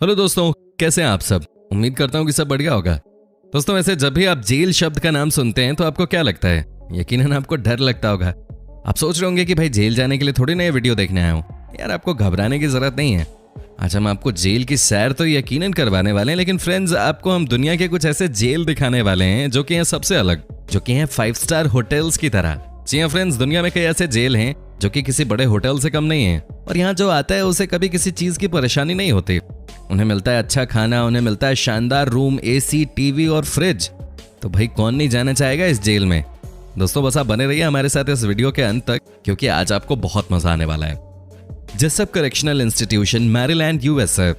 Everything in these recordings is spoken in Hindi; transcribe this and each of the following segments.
हेलो दोस्तों, कैसे हैं आप सब। उम्मीद करता हूँ कि सब बढ़िया होगा। दोस्तों, वैसे जब भी आप जेल शब्द का नाम सुनते हैं तो आपको क्या लगता है? यकीनन आपको डर लगता होगा। आप सोच रहे होंगे कि भाई जेल जाने के लिए थोड़ी नए वीडियो देखने आया हूँ। यार, आपको घबराने की जरूरत नहीं है। आज हम आपको जेल की सैर तो यकीनन करवाने वाले हैं, लेकिन फ्रेंड्स, आपको हम दुनिया के कुछ ऐसे जेल दिखाने वाले हैं जो कि हैं सबसे अलग, जो कि हैं 5 स्टार होटल्स की तरह। जी हाँ फ्रेंड्स, दुनिया में कई ऐसे जेल हैं जो कि किसी बड़े होटल से कम नहीं है, और यहाँ जो आता है उसे कभी किसी चीज की परेशानी नहीं होती। उन्हें मिलता है अच्छा खाना, उन्हें मिलता है शानदार रूम, एसी, टीवी और फ्रिज। तो भाई कौन नहीं जाना चाहेगा इस जेल में। दोस्तों, बस आप बने रहिए हमारे साथ इस वीडियो के अंत तक, क्योंकि आज आपको बहुत मजा आने वाला है। Jessop correctional institution, Maryland, USA.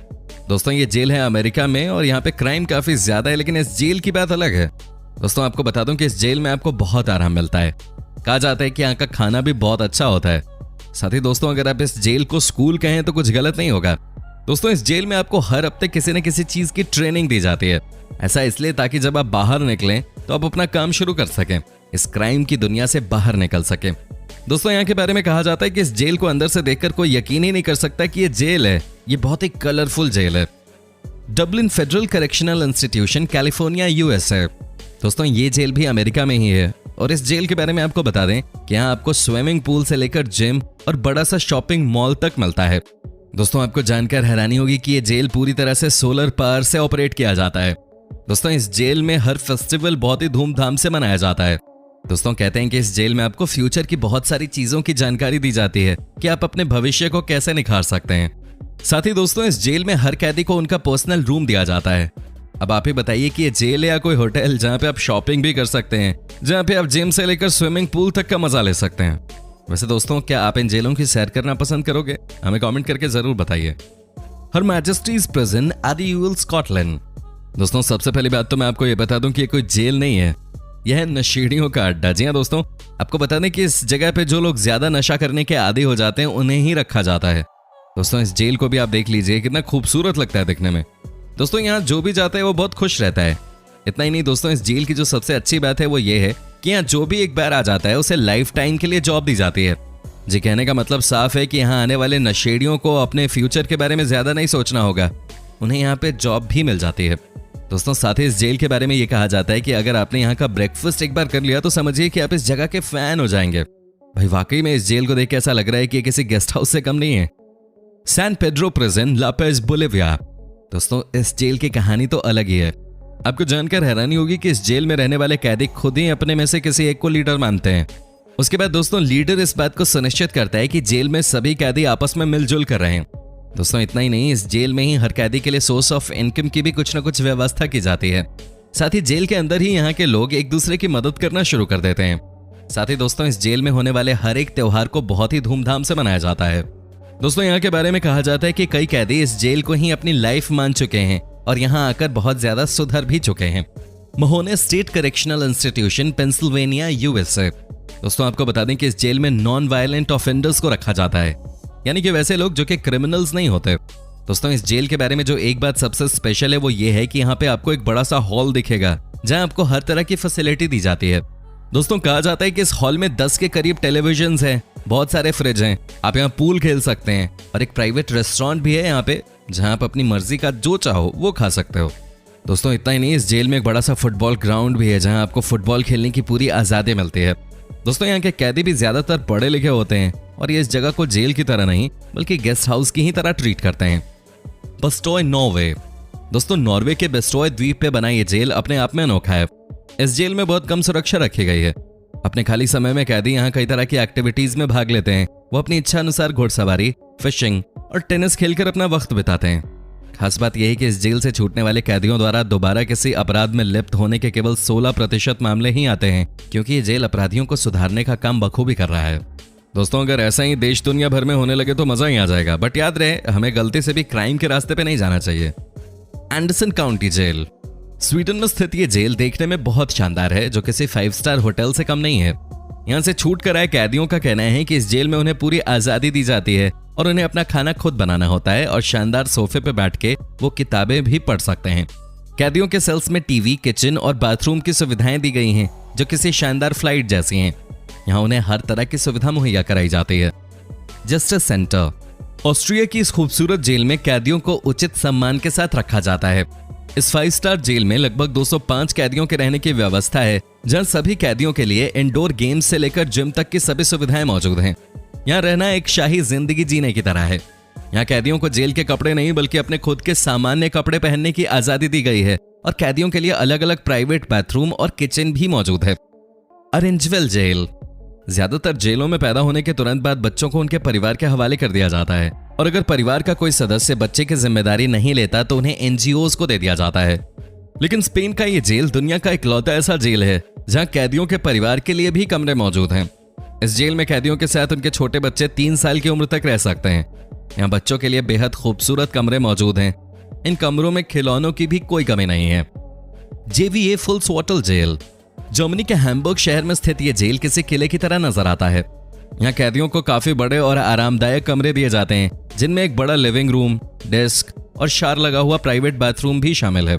दोस्तों, ये जेल है अमेरिका में और यहाँ पे क्राइम काफी ज्यादा है, लेकिन इस जेल की बात अलग है। दोस्तों, आपको बता दूं कि इस जेल में आपको बहुत आराम मिलता है। कहा जाता है कि यहाँ का खाना भी बहुत अच्छा होता है। साथ ही दोस्तों, अगर आप इस जेल को स्कूल कहें तो कुछ गलत नहीं होगा। दोस्तों, इस जेल में आपको हर हफ्ते किसी न किसी चीज की ट्रेनिंग दी जाती है। ऐसा इसलिए ताकि जब आप बाहर निकलें तो आप अपना काम शुरू कर सकें, इस क्राइम की दुनिया से बाहर निकल सकें। दोस्तों, यहाँ के बारे में कहा जाता है कि इस जेल को अंदर से देखकर कोई यकीन ही नहीं कर सकता कि ये जेल है। ये बहुत ही कलरफुल जेल है। Dublin federal correctional institution, California, USA. दोस्तों, ये जेल भी अमेरिका में ही है, और इस जेल के बारे में आपको बता दें कि यहाँ आपको स्विमिंग पूल से लेकर जिम और बड़ा सा शॉपिंग मॉल तक मिलता है। दोस्तों, आपको जानकर हैरानी होगी कि ये जेल पूरी तरह से सोलर पावर से ऑपरेट किया जाता है। दोस्तों, इस जेल में हर फेस्टिवल बहुत ही धूमधाम से मनाया जाता है। दोस्तों, कहते हैं कि इस जेल में आपको फ्यूचर की बहुत सारी चीजों की जानकारी दी जाती है कि आप अपने भविष्य को कैसे निखार सकते हैं। साथ ही दोस्तों, इस जेल में हर कैदी को उनका पर्सनल रूम दिया जाता है। अब आप ही बताइए कि ये जेल है या कोई होटल जहाँ पे आप शॉपिंग भी कर सकते हैं, जहाँ पे आप जिम से लेकर स्विमिंग पूल तक का मजा ले सकते हैं। वैसे दोस्तों, क्या आप इन जेलों की सैर करना पसंद करोगे? हमें कमेंट करके जरूर बताइए। हर मैजेस्टीज प्रिजन, एडियूल, स्कॉटलैंड। दोस्तों, सबसे पहली बात तो मैं आपको ये बता दूं कि ये कोई जेल नहीं है, यह है नशेड़ियों का अड्डा। जी हाँ दोस्तों, आपको बता दें कि इस जगह पे जो लोग ज्यादा नशा करने के आदी हो जाते हैं उन्हें ही रखा जाता है। दोस्तों, इस जेल को भी आप देख लीजिए, कितना खूबसूरत लगता है दिखने में। दोस्तों, यहाँ जो भी जाता है वो बहुत खुश रहता है। इतना ही नहीं दोस्तों, इस जेल की जो सबसे अच्छी बात है वो ये है कि यहाँ जो भी एक बार आ जाता है उसे लाइफ टाइम के लिए जॉब दी जाती है। जी, कहने का मतलब साफ है कि यहाँ आने वाले नशेड़ियों को अपने फ्यूचर के बारे में ज्यादा नहीं सोचना होगा, उन्हें यहाँ पे जॉब भी मिल जाती है। दोस्तों, साथ ही इस जेल के बारे में ये कहा जाता है कि अगर आपने यहाँ का ब्रेकफास्ट एक बार कर लिया तो समझिए कि आप इस जगह के फैन हो जाएंगे। भाई वाकई में इस जेल को देख के ऐसा लग रहा है कि ये किसी गेस्ट हाउस से कम नहीं है। सैन पेड्रो प्रिजन, ला पेज, बोलिविया। दोस्तों, इस जेल की कहानी तो अलग ही है। आपको जानकर हैरानी होगी कि इस जेल में रहने वाले कैदी खुद ही अपने में से किसी एक को लीडर मानते हैं। उसके बाद दोस्तों, लीडर इस बात को सुनिश्चित करता है कि जेल में सभी कैदी आपस में मिलजुल कर रहे हैं। दोस्तों, इतना ही नहीं, इस जेल में ही हर कैदी के लिए सोर्स ऑफ इनकम की भी कुछ न कुछ व्यवस्था की जाती है। साथ ही जेल के अंदर ही यहाँ के लोग एक दूसरे की मदद करना शुरू कर देते हैं। साथ ही दोस्तों, इस जेल में होने वाले हर एक त्योहार को बहुत ही धूमधाम से मनाया जाता है। दोस्तों, यहाँ के बारे में कहा जाता है कि कई कैदी इस जेल को ही अपनी लाइफ मान चुके हैं और यहाँ आकर बहुत ज्यादा सुधर भी चुके हैं। Mahanoy state correctional institution, Pennsylvania, USA. दोस्तों, आपको बता दें कि इस जेल में नॉन वायलेंट ऑफेंडर्स को रखा जाता है, यानी कि वैसे लोग जो कि क्रिमिनल्स नहीं होते। दोस्तों, इस जेल के बारे में जो एक बात सबसे स्पेशल है वो ये है कि यहाँ पे आपको एक बड़ा सा हॉल दिखेगा जहाँ आपको हर तरह की फैसिलिटी दी जाती है। दोस्तों, कहा जाता है कि इस हॉल में 10 के करीब टेलीविजन हैं, बहुत सारे फ्रिज हैं, आप यहाँ पूल खेल सकते हैं, और एक प्राइवेट रेस्टोरेंट भी है यहाँ पे जहाँ आप अपनी मर्जी का जो चाहो वो खा सकते हो। दोस्तों, इतना ही नहीं, इस जेल में एक बड़ा सा फुटबॉल ग्राउंड भी है जहाँ आपको फुटबॉल खेलने की पूरी आज़ादी मिलती है। दोस्तों, यहाँ के कैदी भी ज्यादातर पढ़े लिखे होते हैं और ये इस जगह को जेल की तरह नहीं बल्कि गेस्ट हाउस की ही तरह ट्रीट करते हैं। बेस्टोय, नॉर्वे। दोस्तों, नॉर्वे के बेस्टोय द्वीप पे बना ये जेल अपने आप में अनोखा है। इस जेल में बहुत कम सुरक्षा रखी गई है। अपने खाली समय में कैदी यहाँ कई तरह की एक्टिविटीज में भाग लेते हैं। वो अपनी इच्छा अनुसार घुड़सवारी, फिशिंग और टेनिस खेलकर अपना वक्त बिताते हैं। खास बात यह है कि इस जेल से छूटने वाले कैदियों द्वारा दोबारा किसी अपराध में लिप्त होने के केवल 16% मामले ही आते हैं, क्योंकि ये जेल अपराधियों को सुधारने का काम बखूबी कर रहा है। दोस्तों, अगर ऐसा ही देश दुनिया भर में होने लगे तो मजा ही आ जाएगा, बट याद रहे हमें गलती से भी क्राइम के रास्ते पे नहीं जाना चाहिए। एंडरसन काउंटी जेल, स्वीडन में स्थित ये जेल देखने में बहुत शानदार है, जो किसी 5 स्टार होटल से कम नहीं है। यहाँ से छूट कर आए कैदियों का कहना है कि इस जेल में उन्हें पूरी आजादी दी जाती है और उन्हें अपना खाना खुद बनाना होता है, और शानदार सोफे पे बैठ के वो किताबें भी पढ़ सकते हैं। कैदियों के सेल्स में टीवी, किचन और बाथरूम की सुविधाएं दी गई हैं, जो किसी शानदार फ्लाइट जैसी हैं। यहाँ उन्हें हर तरह की सुविधा मुहैया कराई जाती है। जस्टिस सेंटर, ऑस्ट्रिया की इस खूबसूरत जेल में कैदियों को उचित सम्मान के साथ रखा जाता है। इस 5 स्टार जेल में लगभग 205 कैदियों के रहने की व्यवस्था है, जहां सभी कैदियों के लिए इंडोर गेम्स से लेकर जिम तक की सभी सुविधाएं मौजूद हैं। यहाँ रहना एक शाही जिंदगी जीने की तरह है। यहाँ कैदियों को जेल के कपड़े नहीं बल्कि अपने खुद के सामान्य कपड़े पहनने की आजादी दी गई है और कैदियों के लिए अलग अलग प्राइवेट बाथरूम और किचन भी मौजूद है। ऑरेंजवेल जेल। ज्यादातर जेलों में पैदा होने के तुरंत बाद बच्चों को उनके परिवार के हवाले कर दिया जाता है और अगर परिवार का कोई सदस्य बच्चे की जिम्मेदारी नहीं लेता तो उन्हें एनजीओज को दे दिया जाता है। लेकिन स्पेन का ये जेल दुनिया का इकलौता ऐसा जेल है जहां कैदियों के परिवार के लिए भी कमरे मौजूद हैं। इस जेल में कैदियों के साथ उनके छोटे बच्चे 3 साल की उम्र तक रह सकते हैं। यहाँ बच्चों के लिए बेहद खूबसूरत कमरे मौजूद हैं। इन कमरों में खिलौनों की भी कोई कमी नहीं है। जेवीए फुल्सवाटल जेल। जर्मनी के हैम्बर्ग शहर में स्थित ये जेल किसी किले की तरह नजर आता है। यहाँ कैदियों को काफी बड़े और आरामदायक कमरे दिए जाते हैं, जिनमें एक बड़ा लिविंग रूम, डेस्क और शार लगा हुआ प्राइवेट बाथरूम भी शामिल है।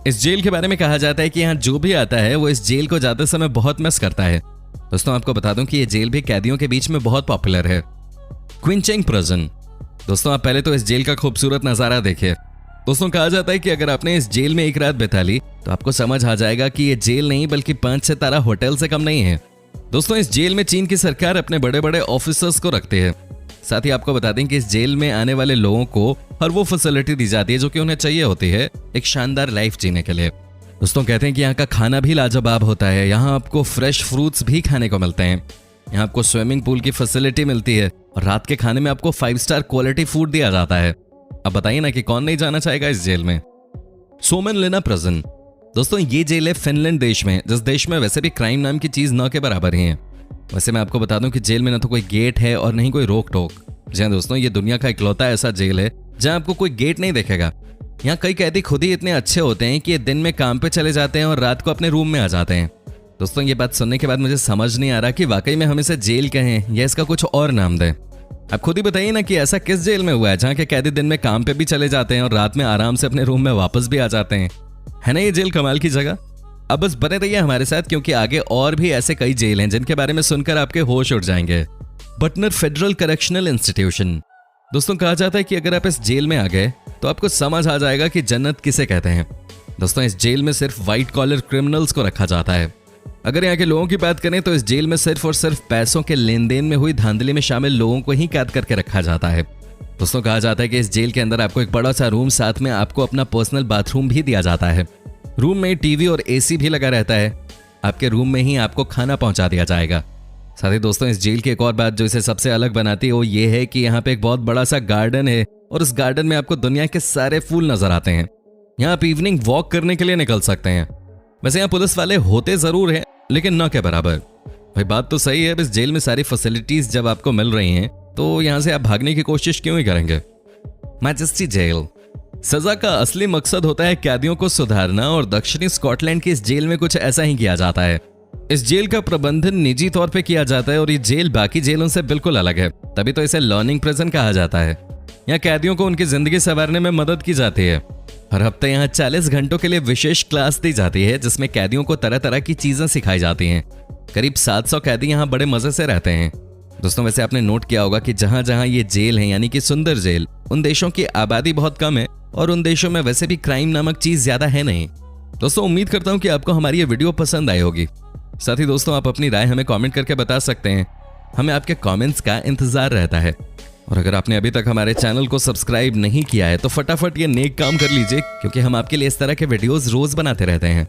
इस जेल के बारे में कहा जाता है कि यहाँ जो भी आता है वो इस जेल को जाते समय बहुत मिस करता है। दोस्तों आपको बता दूं कि ये जेल भी कैदियों के बीच में बहुत पॉपुलर है। क्विंचेंग प्रिजन। दोस्तों आप पहले तो इस जेल का खूबसूरत नजारा देखिए। दोस्तों कहा जाता है कि अगर आपने इस जेल में एक रात बिता ली तो आपको समझ आ जाएगा कि ये जेल नहीं बल्कि 5 सितारा होटल से कम नहीं है। दोस्तों इस जेल में चीन की सरकार अपने बड़े बड़े ऑफिसर्स को रखती है। साथ ही आपको बता दें कि इस जेल में आने वाले लोगों को हर वो फैसिलिटी दी जाती है जो कि उन्हें चाहिए होती है एक शानदार लाइफ जीने के लिए। दोस्तों कहते हैं कि यहाँ का खाना भी लाजवाब होता है। यहाँ आपको फ्रेश फ्रूट्स भी खाने को मिलते हैं। यहाँ आपको स्विमिंग पूल की फैसिलिटी मिलती है और रात के खाने में आपको 5 स्टार क्वालिटी फूड दिया जाता है। अब बताइए ना कि कौन नहीं जाना चाहेगा इस जेल में। सोमेनलिना प्रिजन। दोस्तों ये जेल है फिनलैंड देश में, जिस देश में वैसे भी क्राइम नाम की चीज न के बराबर ही है। वैसे मैं आपको बता दूं कि जेल में ना तो कोई गेट है और नहीं कोई रोक टोक। जी हाँ दोस्तों, ये दुनिया का इकलौता ऐसा जेल है जहां आपको कोई गेट नहीं देखेगा। यहाँ कई कैदी खुद ही इतने अच्छे होते हैं कि ये दिन में काम पे चले जाते हैं और रात को अपने रूम में आ जाते हैं। दोस्तों ये बात सुनने के बाद मुझे समझ नहीं आ रहा कि वाकई में हम इसे जेल कहें या इसका कुछ और नाम दें। आप खुद ही बताइए ना कि ऐसा किस जेल में हुआ है जहाँ के कैदी दिन में काम पे भी चले जाते हैं और रात में आराम से अपने रूम में वापस भी आ जाते हैं। है ना ये जेल कमाल की जगह। अब बस बने रहिए हमारे साथ क्योंकि आगे और भी ऐसे कई जेल हैं जिनके बारे में सुनकर आपके होश उड़ जाएंगे। बटनर फेडरल करेक्शनल इंस्टीट्यूशन। दोस्तों कहा जाता है कि अगर आप इस जेल में आ गए तो आपको समझ आ जाएगा कि जन्नत किसे कहते हैं। दोस्तों इस जेल में सिर्फ व्हाइट कॉलर क्रिमिनल्स को रखा जाता है। अगर यहाँ के लोगों की बात करें तो इस जेल में सिर्फ और सिर्फ पैसों के लेन देन में हुई धांधली में शामिल लोगों को ही कैद करके रखा जाता है। दोस्तों कहा जाता है कि इस जेल के अंदर आपको एक बड़ा सा रूम, साथ में आपको अपना पर्सनल बाथरूम भी दिया जाता है। रूम में टीवी और एसी भी लगा रहता है। आपके रूम में ही आपको खाना पहुंचा दिया जाएगा। साथ ही दोस्तों इस जेल की एक और बात जो इसे सबसे अलग बनाती है वो ये है कि यहाँ पे एक बहुत बड़ा सा गार्डन है और उस गार्डन में आपको दुनिया के सारे फूल नजर आते हैं। यहाँ आप इवनिंग वॉक करने के लिए निकल सकते हैं। वैसे यहाँ पुलिस वाले होते जरूर हैं लेकिन न के बराबर। भाई बात तो सही है, अब इस जेल में सारी फैसिलिटीज जब आपको मिल रही हैं तो यहाँ से आप भागने की कोशिश क्यों ही करेंगे। मैजेस्टी जेल। सजा का असली मकसद होता है कैदियों को सुधारना और दक्षिणी स्कॉटलैंड की इस जेल में कुछ ऐसा ही किया जाता है। इस जेल का प्रबंधन निजी तौर पे किया जाता है और ये जेल बाकी जेलों से बिल्कुल अलग है, तभी तो इसे लर्निंग प्रिजन कहा जाता है। यहाँ कैदियों को उनकी जिंदगी संवारने में मदद की जाती है। हर हफ्ते यहाँ 40 घंटों के लिए विशेष क्लास दी जाती है जिसमें कैदियों को तरह तरह की चीजें सिखाई जाती हैं। करीब 700 कैदी यहाँ बड़े मजे से रहते हैं। दोस्तों वैसे आपने नोट किया होगा कि जहां जहां ये जेल है यानी कि सुंदर जेल, उन देशों की आबादी बहुत कम है और उन देशों में वैसे भी क्राइम नामक चीज ज्यादा है नहीं। दोस्तों उम्मीद करता हूं कि आपको हमारी ये वीडियो पसंद आई होगी। साथ ही दोस्तों आप अपनी राय हमें कमेंट करके बता सकते हैं। हमें आपके कमेंट्स का इंतजार रहता है। और अगर आपने अभी तक हमारे चैनल को सब्सक्राइब नहीं किया है तो फटाफट ये नेक काम कर लीजिए क्योंकि हम आपके लिए इस तरह के वीडियोस रोज बनाते रहते हैं।